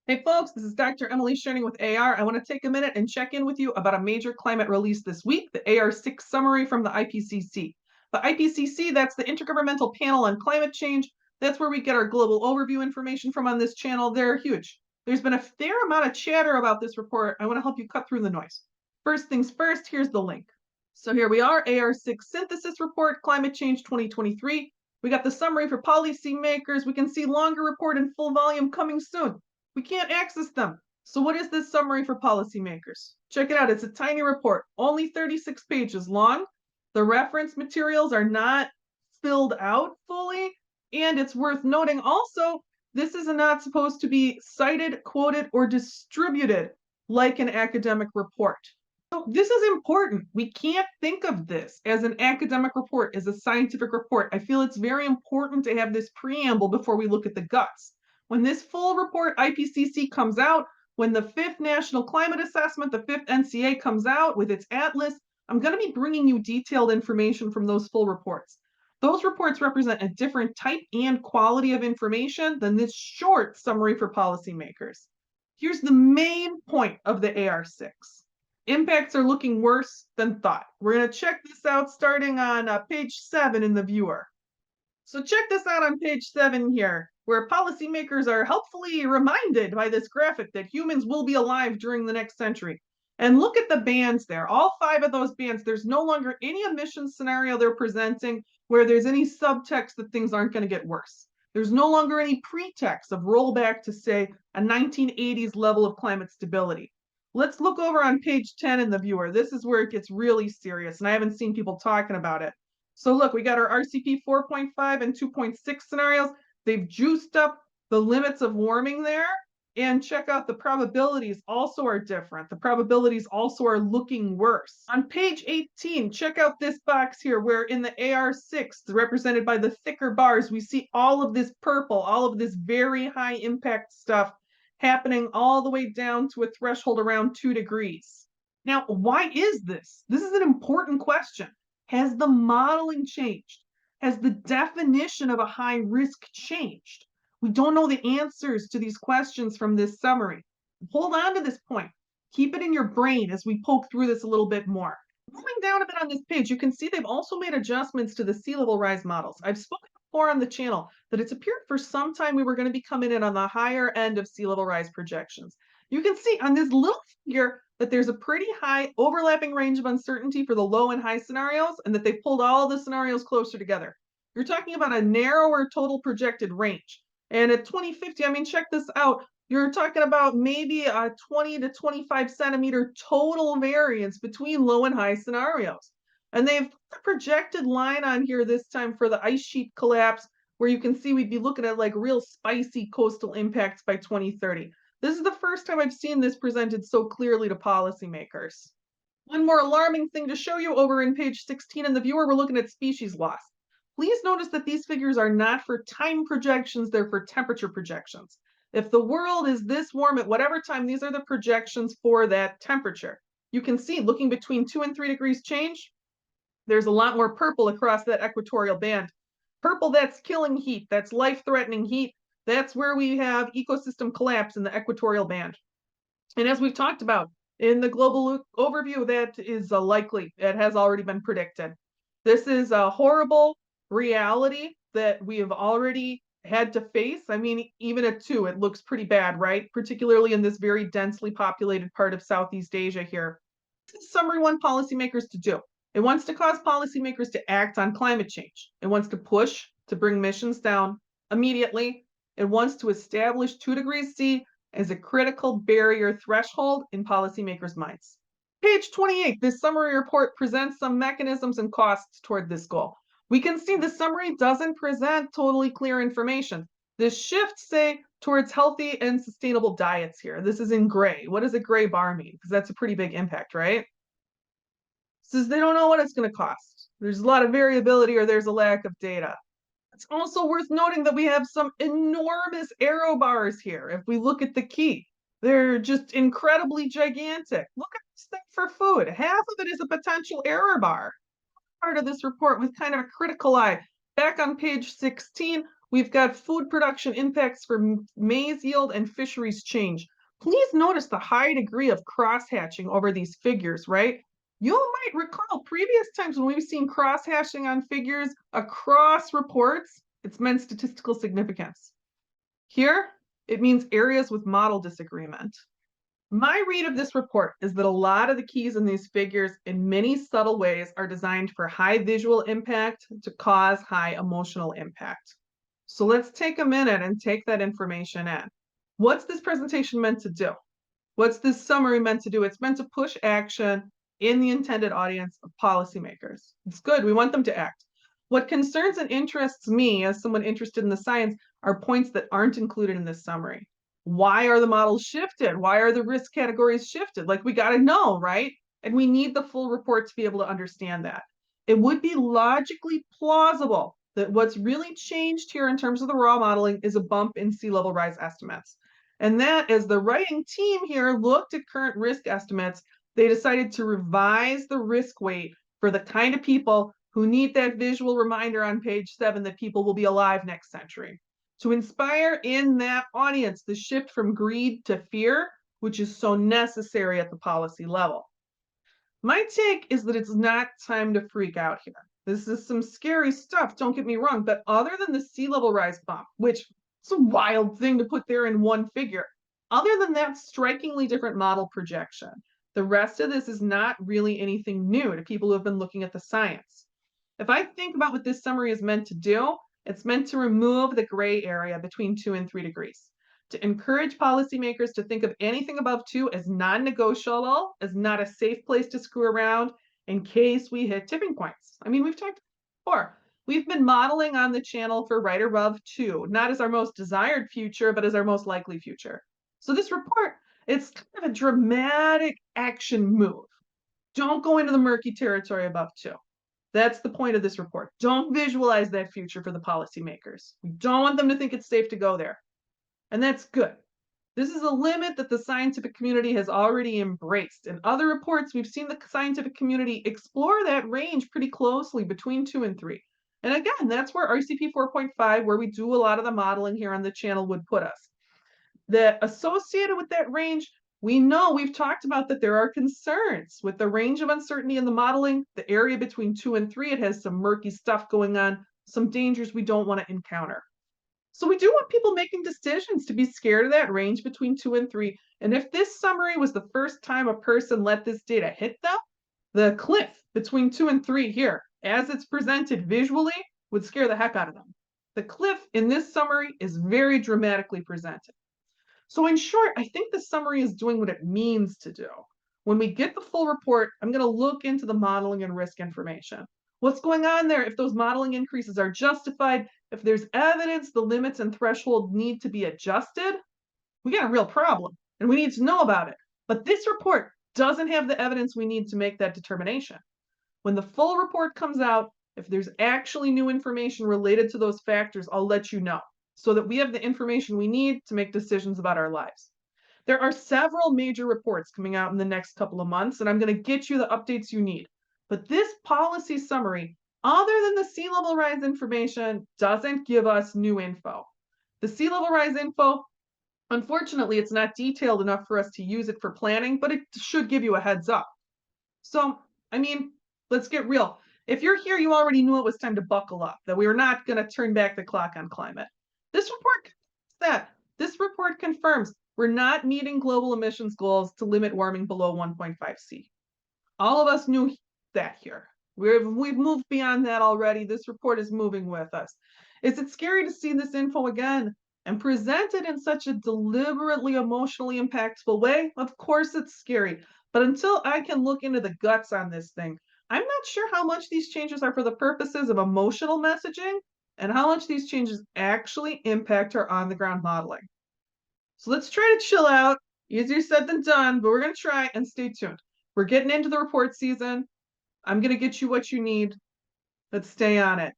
Hey folks, this is Dr. Emily Sherning with AR. I want to take a minute and check in with you about a major climate release this week, the AR6 summary from the IPCC. The IPCC, that's the Intergovernmental Panel on Climate Change. That's where we get our global overview information from on this channel. They're huge. There's been a fair amount of chatter about this report. I want to help you cut through the noise. First things first, here's the link. So here we are, AR6 Synthesis Report, Climate Change 2023. We got the summary for policymakers. We can see longer report in full volume coming soon. We can't access them. So what is this summary for policymakers? Check it out. It's a tiny report, only 36 pages long. The reference materials are not filled out fully. And it's worth noting also, this is not supposed to be cited, quoted, or distributed like an academic report. So this is important. We can't think of this as an academic report, as a scientific report. I feel it's very important to have this preamble before we look at the guts. When this full report, IPCC, comes out, when the 5th National Climate Assessment, the 5th NCA, comes out with its atlas, I'm going to be bringing you detailed information from those full reports. Those reports represent a different type and quality of information than this short summary for policymakers. Here's the main point of the AR6. Impacts are looking worse than thought. We're going to check this out starting on page 7 in the viewer. So check this out on page 7 here, where policymakers are helpfully reminded by this graphic that humans will be alive during the next century. And look at the bands there. All 5 of those bands, there's no longer any emissions scenario they're presenting where there's any subtext that things aren't going to get worse. There's no longer any pretext of rollback to, say, a 1980s level of climate stability. Let's look over on page 10 in the viewer. This is where it gets really serious, and I haven't seen people talking about it. So look, we got our RCP 4.5 and 2.6 scenarios. They've juiced up the limits of warming there. And check out the probabilities also are different. The probabilities also are looking worse. On page 18, check out this box here where in the AR6, represented by the thicker bars, we see all of this purple, all of this very high impact stuff happening all the way down to a threshold around 2 degrees. Now, why is this? This is an important question. Has the modeling changed? Has the definition of a high risk changed? We don't know the answers to these questions from this summary. Hold on to this point. Keep it in your brain as we poke through this a little bit more. Moving down a bit on this page, you can see they've also made adjustments to the sea level rise models. I've spoken before on the channel that it's appeared for some time we were going to be coming in on the higher end of sea level rise projections. You can see on this little figure that there's a pretty high overlapping range of uncertainty for the low and high scenarios, and that they pulled all the scenarios closer together. You're talking about a narrower total projected range. And at 2050, I mean, check this out. You're talking about maybe a 20 to 25 centimeter total variance between low and high scenarios. And they've put a projected line on here this time for the ice sheet collapse, where you can see we'd be looking at like real spicy coastal impacts by 2030. This is the first time I've seen this presented so clearly to policymakers. One more alarming thing to show you over in page 16 in the viewer, we're looking at species loss. Please notice that these figures are not for time projections, they're for temperature projections. If the world is this warm at whatever time, these are the projections for that temperature. You can see looking between 2 and 3 degrees change, there's a lot more purple across that equatorial band. Purple, that's killing heat, that's life-threatening heat. That's where we have ecosystem collapse in the equatorial band. And as we've talked about in the global overview, that is likely. It has already been predicted. This is a horrible reality that we have already had to face. I mean, even at 2, it looks pretty bad, right? Particularly in this very densely populated part of Southeast Asia here. This is summary one policymakers to do. It wants to cause policymakers to act on climate change. It wants to push to bring emissions down immediately. It wants to establish 2 degrees C as a critical barrier threshold in policymakers' minds. Page 28, this summary report presents some mechanisms and costs toward this goal. We can see the summary doesn't present totally clear information. This shifts, say, towards healthy and sustainable diets here. This is in gray. What does a gray bar mean? Because that's a pretty big impact, right? It says they don't know what it's going to cost. There's a lot of variability or there's a lack of data. It's also worth noting that we have some enormous arrow bars here. If we look at the key, they're just incredibly gigantic. Look at this thing for food. Half of it is a potential error bar. Part of this report with kind of a critical eye. Back on page 16, We've got food production impacts for maize yield and fisheries change. Please notice the high degree of cross-hatching over these figures, right? You might recall previous times when we've seen cross-hatching on figures across reports, it's meant statistical significance. Here, it means areas with model disagreement. My read of this report is that a lot of the keys in these figures, in many subtle ways, are designed for high visual impact to cause high emotional impact. So let's take a minute and take that information in. What's this presentation meant to do? What's this summary meant to do? It's meant to push action in the intended audience of policymakers. It's good. We want them to act. What concerns and interests me as someone interested in the science are points that aren't included in this summary. Why are the models shifted? Why are the risk categories shifted? Like, we got to know, right? And we need the full report to be able to understand that. It would be logically plausible that what's really changed here in terms of the raw modeling is a bump in sea level rise estimates. And that, as the writing team here looked at current risk estimates, they decided to revise the risk weight for the kind of people who need that visual reminder on page 7 that people will be alive next century. To inspire in that audience the shift from greed to fear, which is so necessary at the policy level. My take is that it's not time to freak out here. This is some scary stuff, don't get me wrong, but other than the sea level rise bump, which is a wild thing to put there in one figure, other than that strikingly different model projection, the rest of this is not really anything new to people who have been looking at the science. If I think about what this summary is meant to do, it's meant to remove the gray area between 2 and 3 degrees, to encourage policymakers to think of anything above 2 as non-negotiable, as not a safe place to screw around in case we hit tipping points. I mean, we've talked before. We've been modeling on the channel for right above 2, not as our most desired future, but as our most likely future. So this report, it's kind of a dramatic action move. Don't go into the murky territory above 2. That's the point of this report. Don't visualize that future for the policymakers. We don't want them to think it's safe to go there. And that's good. This is a limit that the scientific community has already embraced. In other reports, we've seen the scientific community explore that range pretty closely between 2 and 3. And again, that's where RCP 4.5, where we do a lot of the modeling here on the channel, would put us. That associated with that range, we know we've talked about that there are concerns with the range of uncertainty in the modeling, the area between 2 and 3, it has some murky stuff going on, some dangers we don't want to encounter. So we do want people making decisions to be scared of that range between 2 and 3. And if this summary was the first time a person let this data hit them, the cliff between 2 and 3 here, as it's presented visually, would scare the heck out of them. The cliff in this summary is very dramatically presented. So in short, I think the summary is doing what it means to do. When we get the full report, I'm going to look into the modeling and risk information. What's going on there? If those modeling increases are justified, if there's evidence the limits and threshold need to be adjusted, we got a real problem and we need to know about it. But this report doesn't have the evidence we need to make that determination. When the full report comes out, if there's actually new information related to those factors, I'll let you know, so that we have the information we need to make decisions about our lives. There are several major reports coming out in the next couple of months, and I'm going to get you the updates you need. But this policy summary, other than the sea level rise information, doesn't give us new info. The sea level rise info, unfortunately, it's not detailed enough for us to use it for planning, but it should give you a heads up. So, I mean, let's get real. If you're here, you already knew it was time to buckle up, that we were not going to turn back the clock on climate. This report confirms we're not meeting global emissions goals to limit warming below 1.5 C. All of us knew that here. We've moved beyond that already. This report is moving with us. Is it scary to see this info again and presented in such a deliberately emotionally impactful way? Of course it's scary. But until I can look into the guts on this thing, I'm not sure how much these changes are for the purposes of emotional messaging and how much these changes actually impact our on-the-ground modeling. So let's try to chill out. Easier said than done, but we're going to try, and stay tuned. We're getting into the report season. I'm going to get you what you need. Let's stay on it.